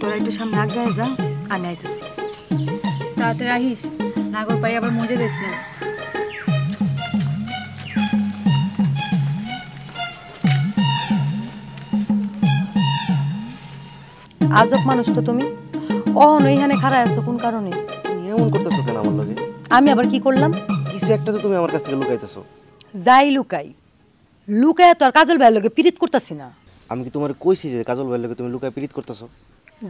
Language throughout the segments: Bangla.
তোরা একটু সামনে আগায় যা, আমি আইতেছি। তাড়াতাড়ি আহিস, নাগর পাই আবার মজে দিস না। আজব মানুষ তো তুমি। অহন এইখানে খাড়ায় আছো কোন কারণে? তুমি এমন করতেছো কেন আমার লগে? আমি আবার কি করলাম? কিছু একটা তো তুমি আমার কাছ থেকে লুকাইতেছো। যাই লুকাই, লুকায় তো আর কাজল ভাইয়ের লগে পিরিত করতেছি না। আমি কি তোমারে কইছি যে কাজল ভাইয়ের লগে তুমি লুকায় পিরিত করতেছো?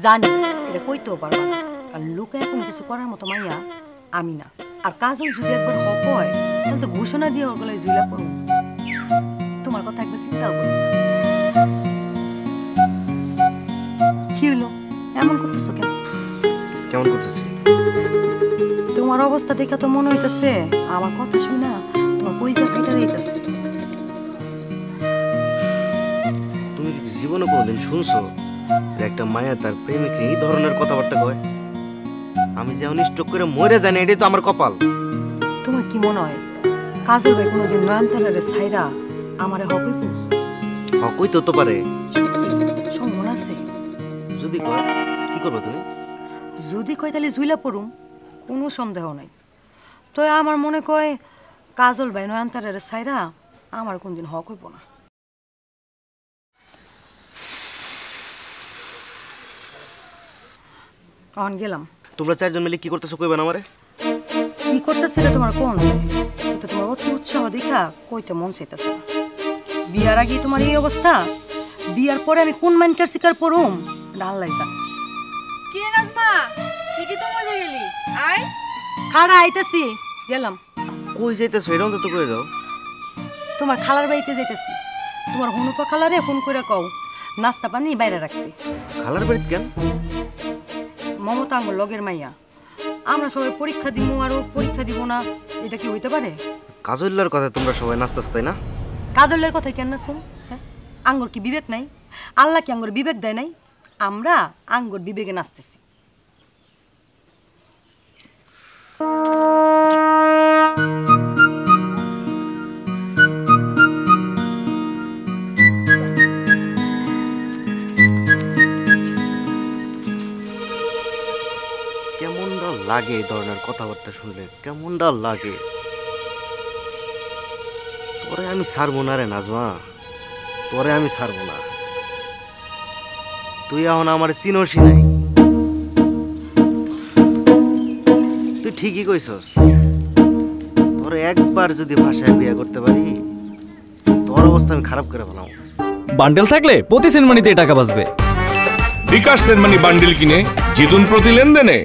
জানি এটা কইতেও পারবা না, কারণ লুকায় কোনো কিছু করার মতো মাইয়া আমি না। আর কাজল যদি একবার হক হয় তাহলে তো ঘোষণা দিয়ে ওর গলায় ঝুলা পড়ুন। তোমার কথা একবার চিন্তাও করি না। কি হলো, এমন করতেছো কেন? কেমন করতেছি? তোমার অবস্থা দেখে তো মনে হইতেছে আমার কথা শুনে না তোমার কলিজা ফেটে যাইতেছে। তুমি কি জীবনে কোনোদিন শুনছো যে একটা মায়া তার প্রেমিককে এই ধরনের কথাবার্তা কয়? আমি যে অনিষ্ট করে মরে জানি এটাই তো আমার কপাল। তোমার কি মনে হয় কাজল ভাই কোনোদিন নয়নতারারে ছাইরা আমারে হকইব? হকই তো পারে। সত্যি সম্ভাবনা আছে। যদি কয় কি করবে তুমি? যদি কয় তাহলে ঝুইলা পড়ুম, কোনো সন্দেহ নাই। তো আমার মনে কয় কাজল ভাই নয়নতারারে ছাইরা আমার কোনদিন হক হইব না। কখন গেলাম? তোমরা চারজন মিলে কি করতেছো কইবেন আমারে? কি করতেছিল তোমার কোন যায়, কিন্তু তোমার অতি উৎসাহ দেখা কইতে মন চাইতেছে না। বিয়ার আগে তোমার এই অবস্থা, বিয়ার পরে আমি কোন মাইনকার শিকার পড়ুম আল্লাহ জানে। কি নাজমা, ঠিকই তো মজে গেলি। আয় খাড়া আইতেছি, গেলাম। কই যাইতেছো এটা অন্তত কই যাও? তোমার খালার বাড়িতে যাইতেছি। তোমার হনুপা খালারে ফোন করে কও নাস্তা পানি বাইরে রাখতে। খালার বাড়িতে কেন? মমতা আঙ্গুর লগের মাইয়া, আমরা সবাই পরীক্ষা দিব আর ও পরীক্ষা দিব না, এটা কি হইতে পারে? কাজল্লার কথা তোমরা সবাই নাচতেছো তাই না? কাজলের কথাই কেন না শুন? হ্যাঁ, আঙ্গুর কি বিবেক নাই? আল্লাহ কি আঙ্গুর বিবেক দেয় নাই? আমরা আঙ্গুর বিবেকে নাচতেছি। কেমনটা লাগে এই ধরনের কথাবার্তা শুনলে, কেমনটা লাগে? তোরে আমি ছাড়বো না রে নাজমা, তোরে আমি ছাড়বো না। তুই এখন আমার চিনোসি নাই। তুই ঠিকই কইছস, তোরে একবার যদি ভাষায় বিয়ে করতে পারি তোর অবস্থা আমি খারাপ করে ফেলাম। বান্ডেল থাকলে প্রতি সেনমানিতে টাকা বাঁচবে। বিকাশ সেনমানি বান্ডিল কিনে জিতুন প্রতি লেনদেনে।